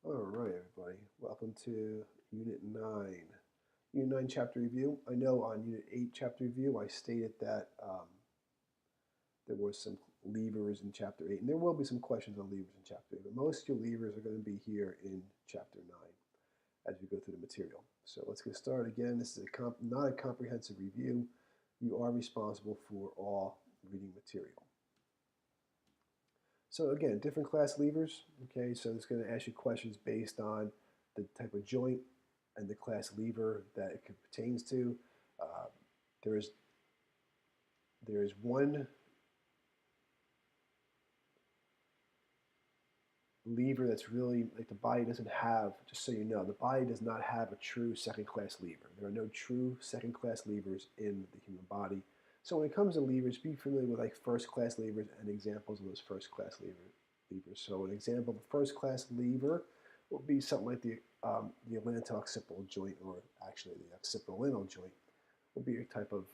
All right, everybody. Welcome to Unit 9. Unit 9 chapter review. I know on Unit 8 chapter review I stated that there were some levers in chapter 8, and there will be some questions on levers in chapter 8, but most of your levers are going to be here in chapter 9 as we go through the material. So let's get started again. This is not a comprehensive review. You are responsible for all reading material. So again, different class levers, okay, so it's going to ask you questions based on the type of joint and the class lever that it pertains to. Uh, there is one lever that's really, like, the body doesn't have, just so you know, the body does not have a true second class lever. There are no true second class levers in the human body. So when it comes to levers, be familiar with like first class levers and examples of those first class levers. So an example of a first class lever will be something like the atlanto-occipital joint, or actually the occipital-lingual joint, will be a type of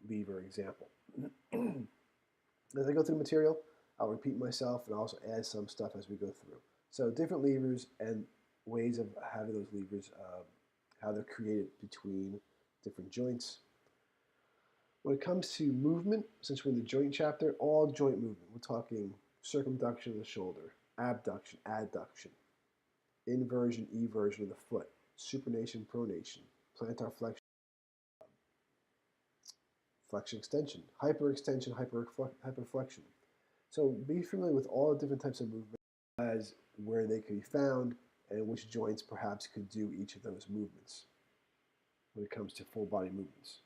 lever example. As I go through the material, I'll repeat myself and also add some stuff as we go through. So different levers and ways of having those levers, how they're created between different joints. When it comes to movement, since we're in the joint chapter, all joint movement, we're talking circumduction of the shoulder, abduction, adduction, inversion, eversion of the foot, supination, pronation, plantar flexion, flexion extension, hyperextension, hyperflexion. So be familiar with all the different types of movement as where they can be found and which joints perhaps could do each of those movements when it comes to full body movements.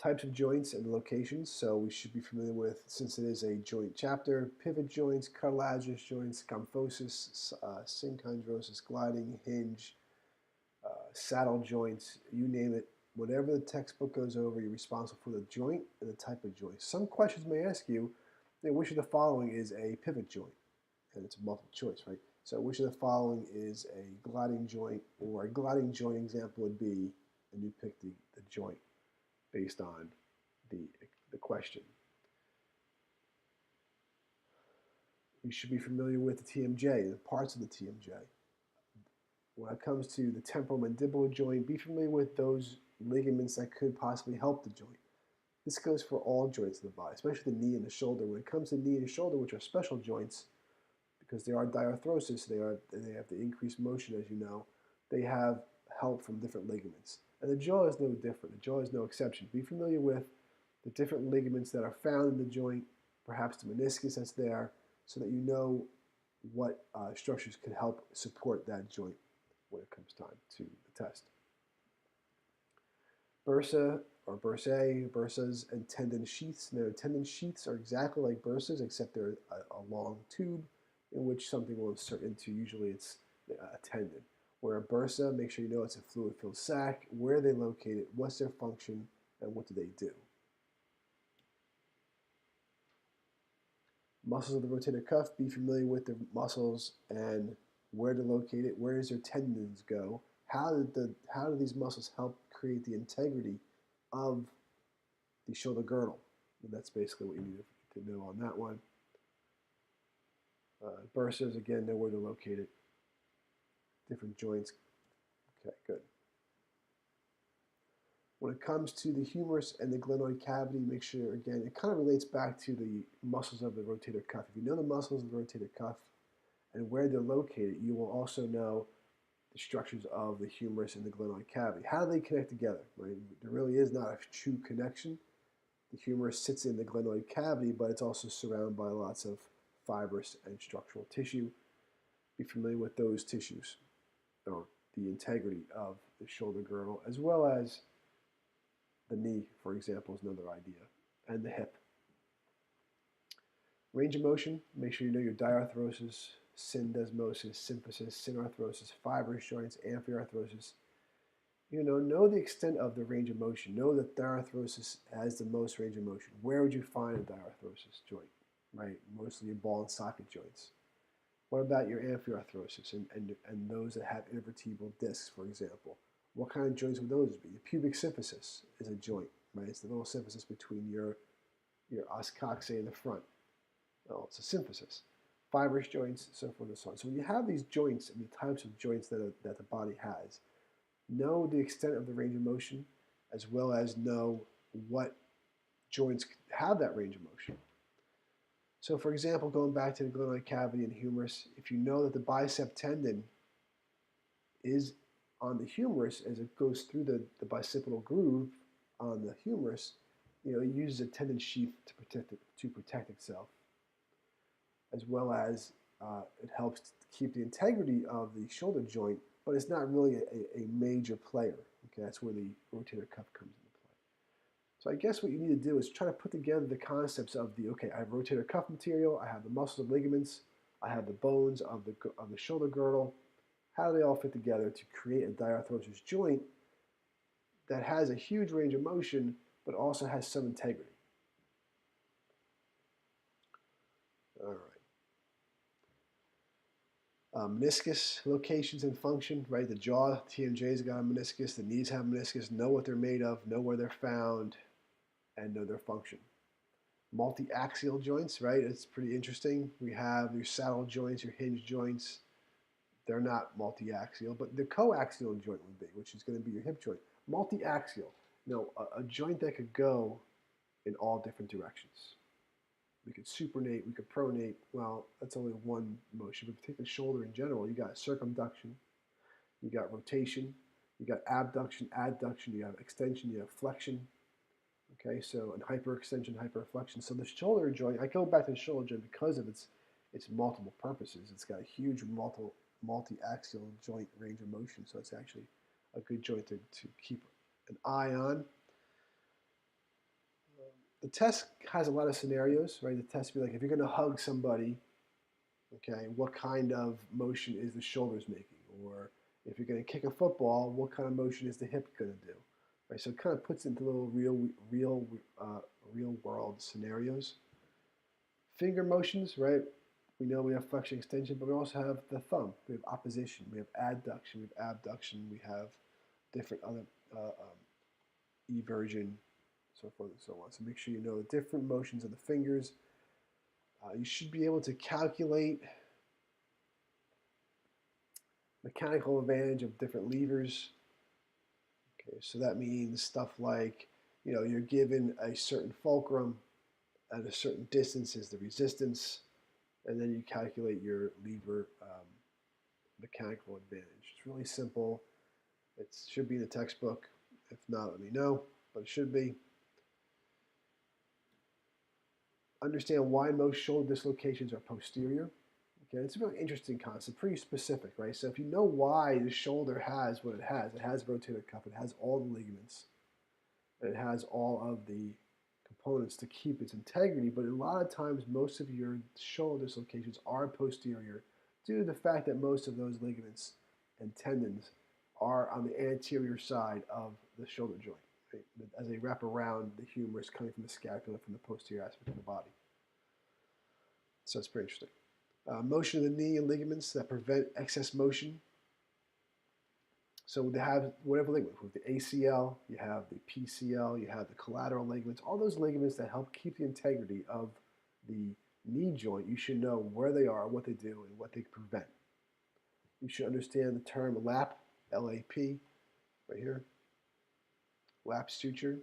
Types of joints and locations, so we should be familiar with, since it is a joint chapter, pivot joints, cartilaginous joints, kyphosis, synchondrosis, gliding, hinge, saddle joints, you name it. Whatever the textbook goes over, you're responsible for the joint and the type of joint. Some questions may ask you, which of the following is a pivot joint? And it's a multiple choice, right? So which of the following is a gliding joint? Or a gliding joint example would be, and you pick the joint based on the question. You should be familiar with the TMJ, the parts of the TMJ. When it comes to the temporomandibular joint, be familiar with those ligaments that could possibly help the joint. This goes for all joints of the body, especially the knee and the shoulder. When it comes to knee and shoulder, which are special joints, because they are diarthrosis, they have the increased motion, as you know, they have help from different ligaments. And the jaw is no different. The jaw is no exception. Be familiar with the different ligaments that are found in the joint, perhaps the meniscus that's there, so that you know what structures can help support that joint when it comes time to the test. Bursa or bursas, and tendon sheaths. Now, tendon sheaths are exactly like bursas, except they're a long tube in which something will insert into. Usually it's a tendon. Where a bursa, make sure you know it's a fluid-filled sac, where are they located, what's their function, and what do they do. Muscles of the rotator cuff, be familiar with the muscles and where they're located, where does their tendons go, how do these muscles help create the integrity of the shoulder girdle. And that's basically what you need to know on that one. Bursas, again, know where they're located. Different joints. Okay, good. When it comes to the humerus and the glenoid cavity, make sure, again, it kind of relates back to the muscles of the rotator cuff. If you know the muscles of the rotator cuff and where they're located, you will also know the structures of the humerus and the glenoid cavity. How do they connect together? Right? There really is not a true connection. The humerus sits in the glenoid cavity, but it's also surrounded by lots of fibrous and structural tissue. Be familiar with those tissues, or the integrity of the shoulder girdle, as well as the knee, for example, is another idea, and the hip. Range of motion, make sure you know your diarthrosis, syndesmosis, symphysis, synarthrosis, fibrous joints, amphiarthrosis. Know the extent of the range of motion. Know that diarthrosis has the most range of motion. Where would you find a diarthrosis joint? Right, mostly your ball and socket joints. What about your amphiarthrosis and those that have intervertebral discs, for example? What kind of joints would those be? The pubic symphysis is a joint, right? It's the little symphysis between your os coxae in the front. Well, it's a symphysis. Fibrous joints, so forth and so on. So when you have these joints and the types of joints that the body has, know the extent of the range of motion, as well as know what joints have that range of motion. So for example, going back to the glenoid cavity and humerus, if you know that the bicep tendon is on the humerus as it goes through the bicipital groove on the humerus, it uses a tendon sheath to protect itself, as well as it helps to keep the integrity of the shoulder joint, but it's not really a major player. Okay, that's where the rotator cuff comes into play. So I guess what you need to do is try to put together the concepts of okay, I have rotator cuff material, I have the muscles and ligaments, I have the bones of the shoulder girdle. How do they all fit together to create a diarthrosis joint that has a huge range of motion, but also has some integrity? All right. Meniscus locations and function, right? The jaw, TMJ's got a meniscus, the knees have meniscus, know what they're made of, know where they're found, and know their function. Multi-axial joints, right? It's pretty interesting. We have your saddle joints, your hinge joints. They're not multi-axial, but the coaxial joint would be, which is going to be your hip joint. Multi-axial, a joint that could go in all different directions. We could supinate, we could pronate. Well, that's only one motion. But if you take the shoulder in general, you got circumduction, you got rotation, you got abduction, adduction, you have extension, you have flexion. Okay, so and hyperextension, hyperflexion. So the shoulder joint, I go back to the shoulder joint because of its multiple purposes. It's got a huge multi-axial joint range of motion, so it's actually a good joint to keep an eye on. The test has a lot of scenarios, right? The test would be like, if you're going to hug somebody, okay, what kind of motion is the shoulders making? Or if you're going to kick a football, what kind of motion is the hip going to do? Right, so it kind of puts into little real world scenarios. Finger motions, right? We know we have flexion extension, but we also have the thumb. We have opposition, we have adduction, we have abduction, we have different other eversion, so forth and so on. So make sure you know the different motions of the fingers. You should be able to calculate mechanical advantage of different levers. Okay, so that means stuff like, you're given a certain fulcrum at a certain distance is the resistance, and then you calculate your lever mechanical advantage. It's really simple. It should be in the textbook. If not, let me know, but it should be. Understand why most shoulder dislocations are posterior. Okay, it's a really interesting concept, pretty specific, right? So if you know why the shoulder has what it has rotator cuff, it has all the ligaments, and it has all of the components to keep its integrity, but a lot of times most of your shoulder dislocations are posterior due to the fact that most of those ligaments and tendons are on the anterior side of the shoulder joint, right? As they wrap around the humerus coming from the scapula from the posterior aspect of the body. So it's pretty interesting. Motion of the knee and ligaments that prevent excess motion. So they have whatever ligament. With the ACL, you have the PCL, you have the collateral ligaments, all those ligaments that help keep the integrity of the knee joint. You should know where they are, what they do, and what they prevent. You should understand the term LAP, L-A-P, right here. LAP suture.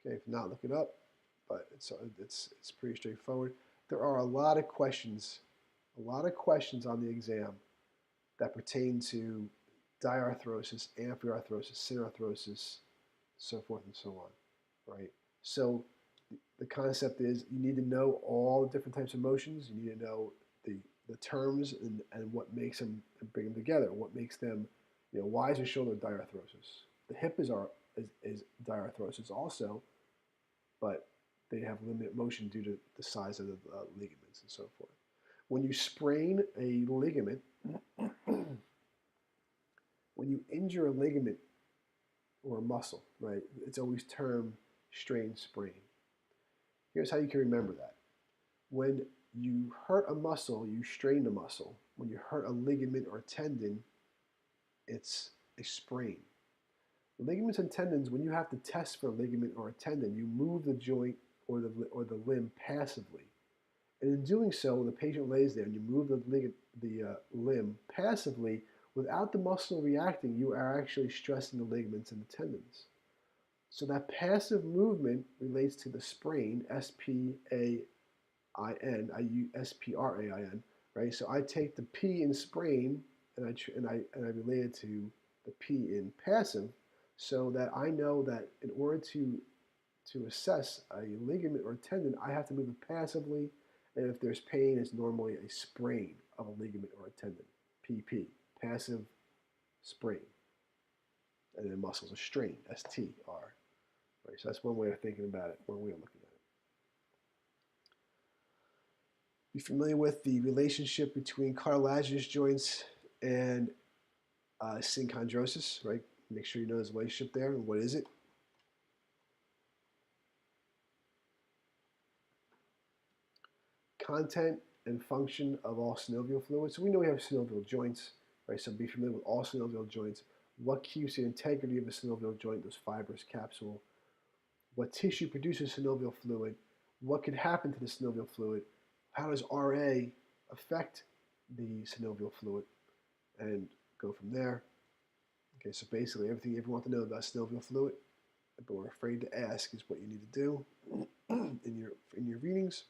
Okay, if not, look it up, but it's pretty straightforward. There are a lot of questions on the exam that pertain to diarthrosis, amphiarthrosis, synarthrosis, so forth and so on, right? So the concept is you need to know all the different types of motions. You need to know the terms and what makes them and bring them together. What makes them, why is the shoulder diarthrosis? The hip is diarthrosis also, but they have limited motion due to the size of the ligaments and so forth. When you sprain a ligament, when you injure a ligament or a muscle, right, it's always termed strain sprain. Here's how you can remember that. When you hurt a muscle, you strain the muscle. When you hurt a ligament or a tendon, it's a sprain. Ligaments and tendons, when you have to test for a ligament or a tendon, you move the joint or the limb passively. And in doing so, when the patient lays there and you move the limb passively, without the muscle reacting, you are actually stressing the ligaments and the tendons. So that passive movement relates to the sprain, S-P-A-I-N, I use S-P-R-A-I-N, right? So I take the P in sprain and I relate it to the P in passive, so that I know that in order to assess a ligament or a tendon, I have to move it passively, and if there's pain, it's normally a sprain of a ligament or a tendon, PP, passive sprain. And then muscles are strained, S-T-R. Right, so that's one way of thinking about it, one way of looking at it. Be familiar with the relationship between cartilaginous joints and synchondrosis, right? Make sure you know there's a relationship there, and what is it? Content and function of all synovial fluid. So we know we have synovial joints, right? So be familiar with all synovial joints. What keeps the integrity of a synovial joint, those fibrous capsule? What tissue produces synovial fluid? What could happen to the synovial fluid? How does RA affect the synovial fluid? And go from there. Okay, so basically everything you ever want to know about synovial fluid, but we're afraid to ask, is what you need to do in your readings.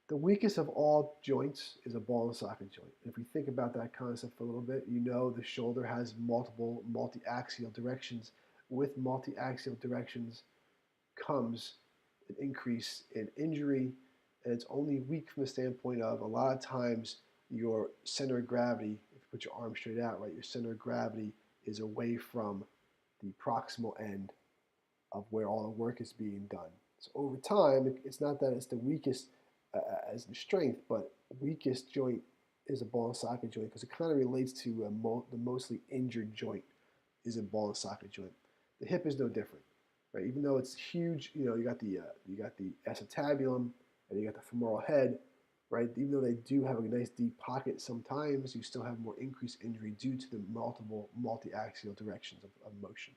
The weakest of all joints is a ball and socket joint. If we think about that concept for a little bit, you know the shoulder has multiple multi-axial directions. With multi-axial directions comes an increase in injury, and it's only weak from the standpoint of a lot of times your center of gravity, if you put your arm straight out, right, your center of gravity is away from the proximal end of where all the work is being done. So over time, it's not that it's the weakest as in strength, but weakest joint is a ball and socket joint because it kind of relates to the mostly injured joint is a ball and socket joint. The hip is no different, right? Even though it's huge, you know, you got the acetabulum and you got the femoral head, right? Even though they do have a nice deep pocket, sometimes you still have more increased injury due to the multiple multi-axial directions of motion.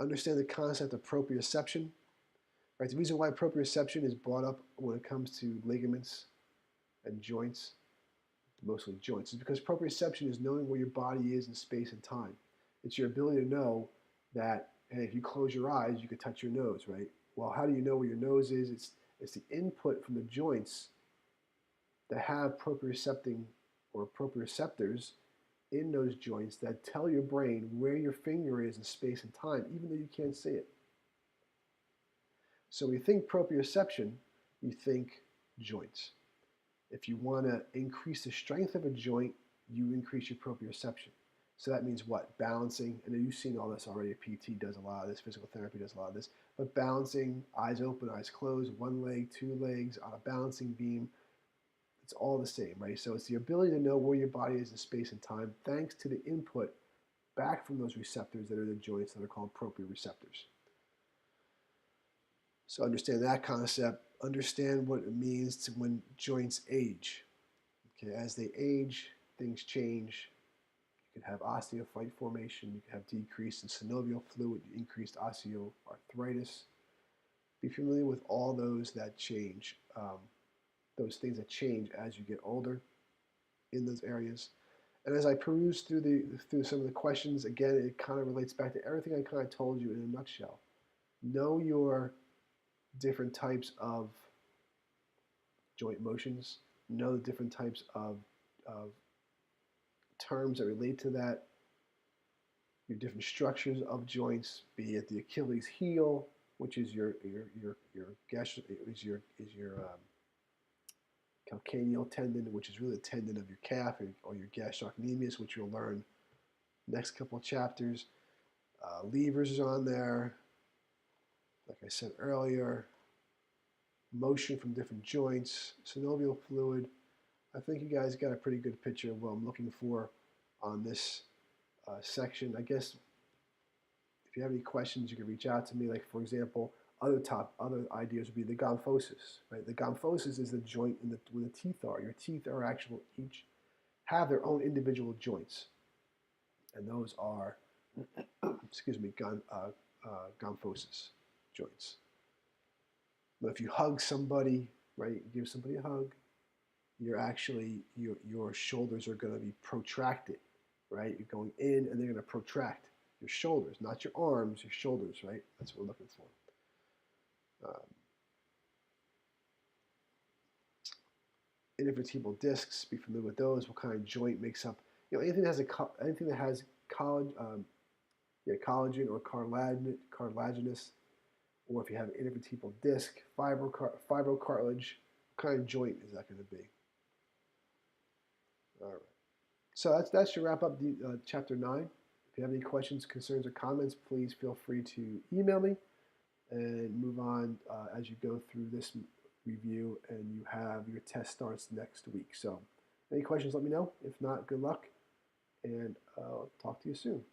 Understand the concept of proprioception. Right, the reason why proprioception is brought up when it comes to ligaments and joints, mostly joints, is because proprioception is knowing where your body is in space and time. It's your ability to know that, hey, if you close your eyes, you can touch your nose, right? Well, how do you know where your nose is? It's the input from the joints that have propriocepting or proprioceptors in those joints that tell your brain where your finger is in space and time, even though you can't see it. So when you think proprioception, you think joints. If you want to increase the strength of a joint, you increase your proprioception. So that means what? Balancing, and you've seen all this already. PT does a lot of this, physical therapy does a lot of this, but balancing, eyes open, eyes closed, one leg, two legs, on a balancing beam, it's all the same, right? So it's the ability to know where your body is in space and time thanks to the input back from those receptors that are the joints that are called proprioceptors. So understand that concept. Understand what it means to when joints age. Okay, as they age, things change. You can have osteophyte formation. You can have decrease in synovial fluid, increased osteoarthritis. Be familiar with all those that change, those things that change as you get older in those areas. And as I peruse through some of the questions, again, it kind of relates back to everything I kind of told you in a nutshell. Know your different types of joint motions, know the different types of terms that relate to that, your different structures of joints, be it the Achilles heel, which is your calcaneal tendon, which is really the tendon of your calf, or your gastrocnemius, which you'll learn next couple of chapters. Levers is on there, like I said earlier. Motion from different joints, synovial fluid. I think you guys got a pretty good picture of what I'm looking for on this section. I guess if you have any questions, you can reach out to me. Like, for example, other ideas would be the gomphosis. Right, the gomphosis is the joint where the teeth are. Your teeth are each have their own individual joints. and those are, excuse me, gomphosis joints. But if you hug somebody, right, you give somebody a hug, you're actually, your shoulders are going to be protracted, right? You're going in and they're going to protract your shoulders, not your arms, your shoulders, right? That's what we're looking for. Intervertebral discs, be familiar with those. What kind of joint makes up, anything that has anything that has collagen or cartilaginous, or if you have an intervertebral disc, fibrocartilage, what kind of joint is that going to be? All right. So that should wrap up the chapter 9. If you have any questions, concerns, or comments, please feel free to email me and move on as you go through this review, and you have your test starts next week. So any questions, let me know. If not, good luck, and I'll talk to you soon.